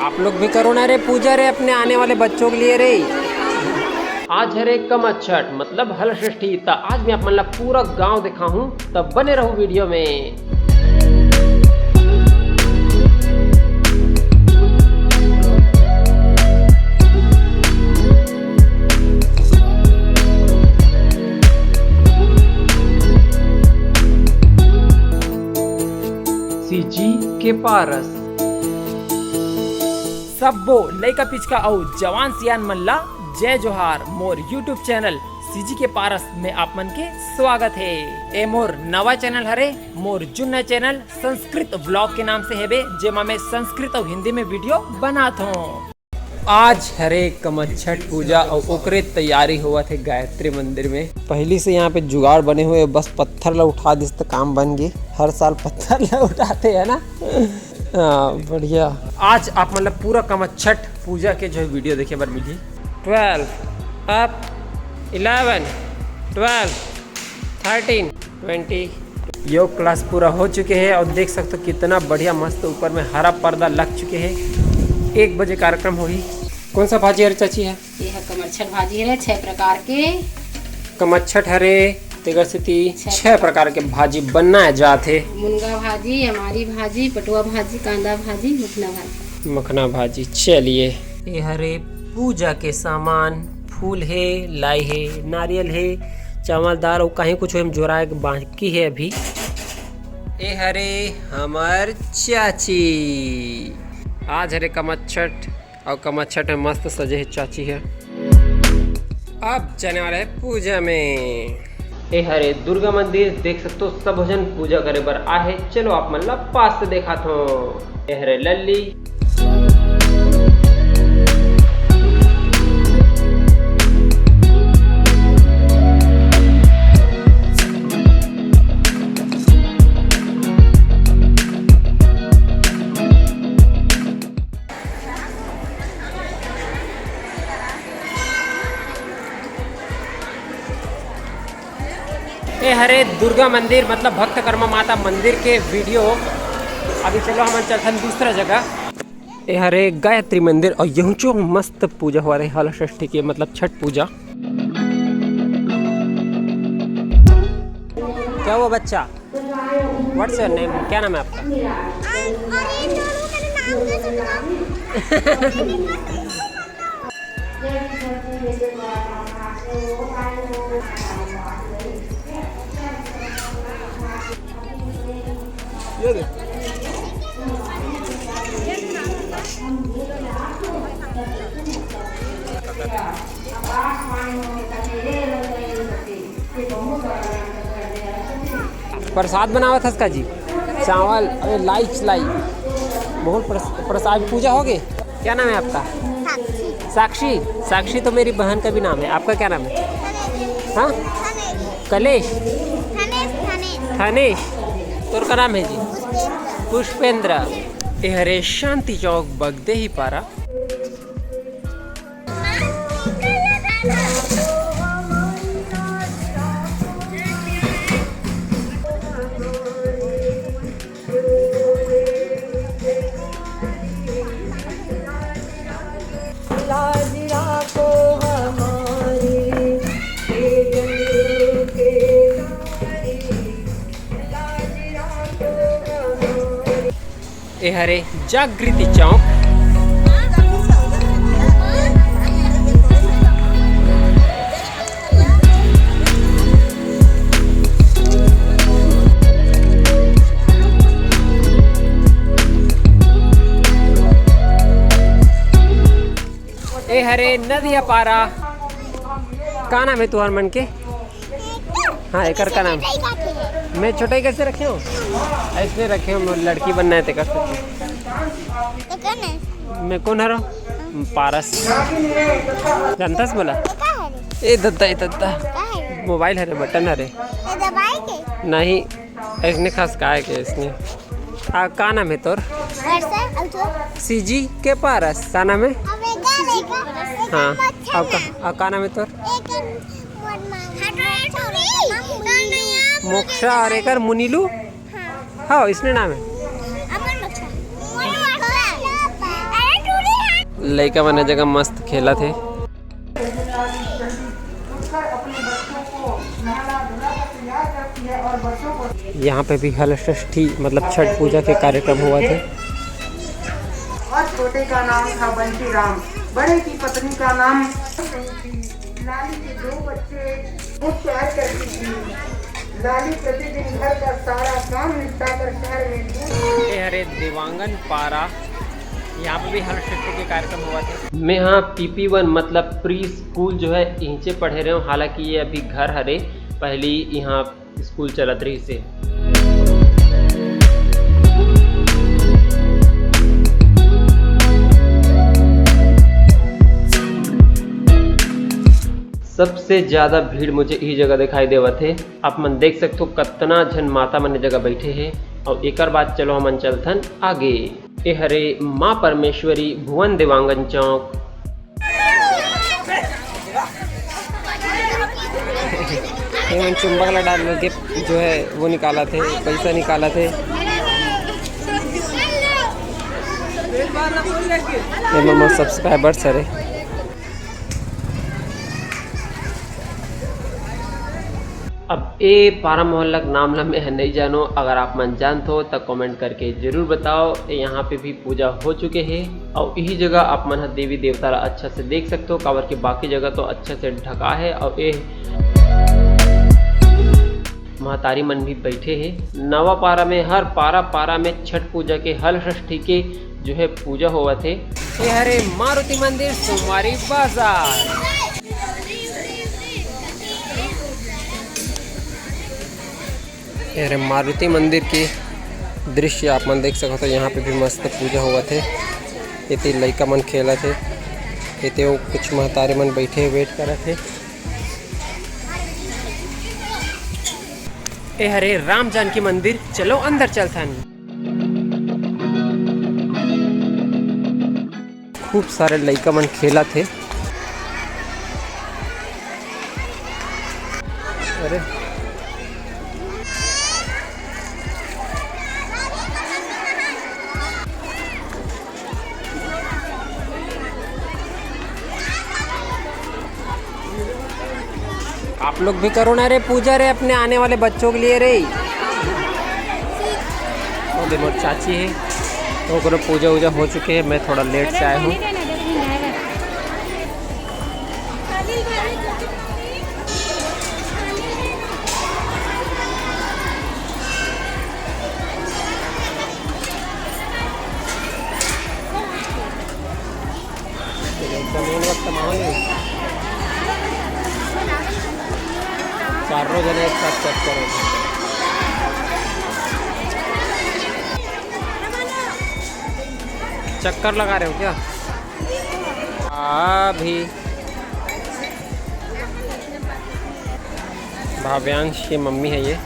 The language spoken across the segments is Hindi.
आप लोग भी करो ना रे पूजा रे अपने आने वाले बच्चों के लिए रे। आज है रे कमच्छठ मतलब हल षष्ठी। तो आज मैं आप मतलब पूरा गांव दिखा हूँ, तब बने रहो वीडियो में। सीजी के पारस सबो लइका पिचका और जवान सियान मल्ला जय जोहार। मोर यूट्यूब चैनल सीजी के पारस में आप मन के स्वागत है। ए मोर नवा चैनल हरे, मोर जुन्ना चैनल संस्कृत ब्लॉग के नाम से हेबे, जेमा मैं संस्कृत और हिंदी में वीडियो बनात हूँ। आज हरे कमच्छठ पूजा और ओकरे तैयारी हुआ थे गायत्री मंदिर में। पहली से यहाँ पे जुगाड़ बने हुए, बस पत्थर ला उठा दिस तो काम बन गए। हर साल पत्थर ला उठाते है ना। हाँ बढ़िया। आज आप मतलब पूरा कमच्छठ पूजा के जो वीडियो देखे बार मिली। 12 अप 11 12 13 20 योग क्लास पूरा हो चुके हैं और देख सकते हो कितना बढ़िया मस्त ऊपर में हरा पर्दा लग चुके हैं। 1 बजे कार्यक्रम होगी। कौन सा भाजी हरे चाची है? ये है कमच्छठ भाजी है 6 प्रकार के। कमच्छठ हरे तेगर से 6 प्रकार के भाजी बनना जाते। मुनगा भाजी, हमारी भाजी, पटुआ भाजी, कांदा भाजी, मखना भाजी। चलिए ये हरे पूजा के सामान, फूल है, लाई है, नारियल है, चावल दाल और कहीं कुछ हम जोड़ा बाकी है अभी। ये हरे हमार चाची। आज हरे कमच्छठ और कमच्छठ में मस्त सजे है चाची है। अब जाने वाला है पूजा में। ए हरे दुर्गा मंदिर देख सकते हो, सब जन पूजा करे बर आहे। चलो आप मतलब पास से देखा तो ए हरे लल्ली। ए हरे दुर्गा मंदिर मतलब भक्त कर्मा माता मंदिर के वीडियो। अभी चलो हम चलते हैं दूसरा जगह। ए हरे गायत्री मंदिर और यहूँ चो मस्त पूजा हुआ रही हल षष्ठी की मतलब छठ पूजा। क्या हुआ बच्चा? What's your name? क्या नाम है आपका? प्रसाद बनावा था इसका जी, चावल अरे लाई चलाई बहुत प्रसाद। पूजा हो गई। क्या नाम है आपका? साक्षी। साक्षी तो मेरी बहन का भी नाम है। आपका क्या नाम है? हाँ कलेश थानेश। तोर का नाम है जी? पुष्पेंद्र। ए हरे शांति चौक बगदे ही पारा। ए हरे जागृति चौक। ए हरे नदिया पारा। का नाम है तुहार मन के? हाँ एक का नाम मैं छोटा ही कैसे रखे हूँ? ऐसे रखे हूँ, लड़की बनना है तेकर। मैं कौन हरो? पारस। जानता बोला? ए दत्ता ए दत्ता मोबाइल हरे बटन हरे नहीं ऐसने खास का है के इसने। का नाम है तोर? सीजी के पारस। का नाम है? हाँ अब का नाम है तोर? मोक्षा और एक मुनीलू। हाँ इसने नाम है। लड़का मन जगह मस्त खेला थे। यहाँ पे भी हल षष्ठी मतलब छठ पूजा के कार्यक्रम हुआ थे। और छोटे का नाम था बंसी राम, बड़े की पत्नी का नाम लाली के 2 बच्चे। वो प्यार करती थी। लाली प्रतिदिन घर का सारा काम निपटा कर शहर में ये हरे देवांगन पारा, यहाँ पे भी हर षष्ठी के कार्यक्रम हुआ थे। मैं यहाँ PP1 मतलब प्री स्कूल जो है यहीं से पढ़े रहे हूँ। हालांकि ये अभी घर हरे, पहली यहाँ स्कूल चलत रही से। सबसे ज्यादा भीड़ मुझे यही जगह दिखाई देवत है। आप मन देख सकते हो कितना जन माता मन जगह बैठे हैं। और एक बात चलो हम चलथन आगे। ए हरे माँ परमेश्वरी भुवन देवांगन चौक। चुंबक ला डाल के जो है वो निकाला थे, पैसा निकाला थे। सब्सक्राइबर्स अरे अब ए पारा मोहल्ला का नाम ला मैं नहीं जानो। अगर आप मन जानते हो तो कमेंट करके जरूर बताओ। यहाँ पे भी पूजा हो चुके हैं और यही जगह आप मन देवी देवता ला अच्छा से देख सकते हो। काबर की बाकी जगह तो अच्छा से ढका है। और ये महतारी मन भी बैठे हैं। नवा पारा में हर पारा में छठ पूजा के हल षष्ठी के जो है पूजा हुआ थे। ये हरे मारुति मंदिर सोमवारी बाजार। अरे मारुति मंदिर के दृश्य आप मन देख सकते हो। यहाँ पे भी मस्त पूजा हुआ थे। इतने लड़का मन खेला थे, इतने कुछ महतारे मन बैठे वेट कर रहे थे। ए हरे राम जानकी मंदिर, चलो अंदर चलथन। खूब सारे लड़का मन खेला थे। अरे आप लोग भी करो ना रे पूजा रे अपने आने वाले बच्चों के लिए रे। तो मोर चाची है तो करो पूजा वूजा हो चुके हैं। मैं थोड़ा लेट से आया हूँ। चारों जने एक साथ चेक करो। चक्कर लगा रहे हो क्या? अभी भाव्यांश की मम्मी है ये।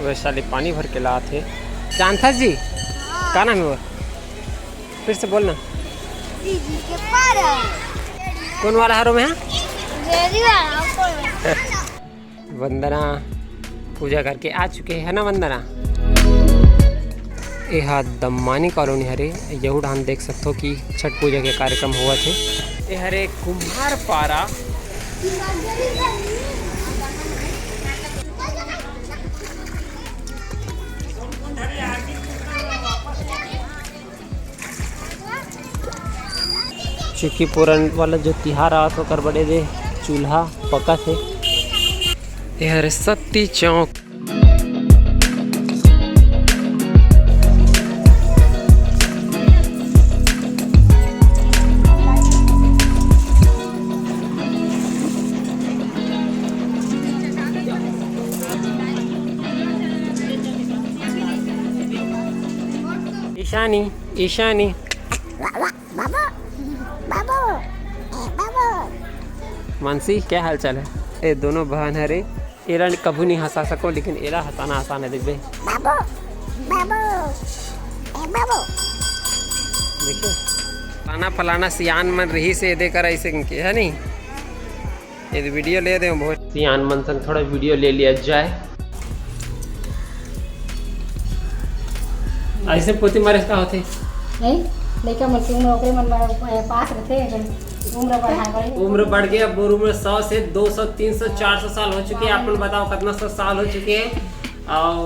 वैशाली पानी भर के लाते। जानथा जी क्या नाम है वो? फिर से बोलना। कौन वाला हरों में है? वंदना पूजा करके आ चुके हैं ना वंदना। यह दम्मानी कॉलोनी हरे यहू हम देख सकते हो कि छठ पूजा के कार्यक्रम हुआ थे। ये हरे कुम्हार पारा चूँकि पूरन वाला जो तिहार आ तो कर बड़े दे चूल्हा पका थे। यह सत्ती चौक ईशानी ईशानी मानसी क्या हाल चाल है? ये दोनों बहन है रे। एरा कभी नहीं हंसा सको लेकिन एरा हंसाना आसान है। देख बे देखिए फलाना फलाना सियान मन रही से दे कर ऐसे है नहीं। ये वीडियो ले दे बहुत सियान मन संग थोड़ा वीडियो ले लिया जाए। ऐसे पोती मारे का होते नहीं लड़का मन के उम्र ओकरे मन पास रहते उम्र बढ़ाए उम्र बढ़ गई। अब उम्र 100 से 200 300 400 साल हो चुके हैं। आप लोग बताओ कितना 100 साल हो चुके हैं। और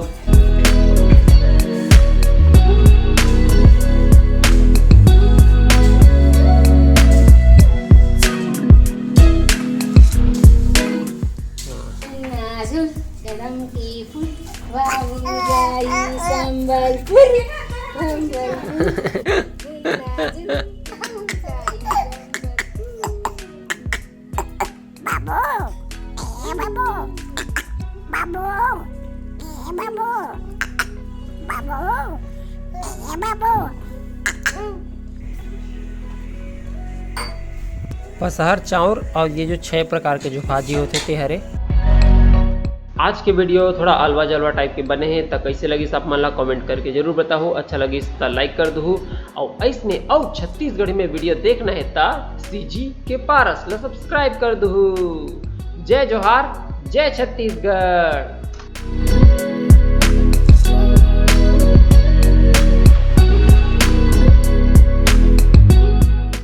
कदम की फूल वाली जाई संबलपुर पसहर चाउर और ये जो 6 प्रकार के जो भाजी होते थे हरे। आज के वीडियो थोड़ा अलवा जलवा टाइप के बने हैं। तो कैसे लगी सब मन ला कमेंट करके जरूर बताओ। अच्छा लगी तो लाइक कर दो और ऐसने और छत्तीसगढ़ी में वीडियो देखना है तो सीजी के पारस ला सब्सक्राइब कर दो। जय जोहार, जय छत्तीसगढ़।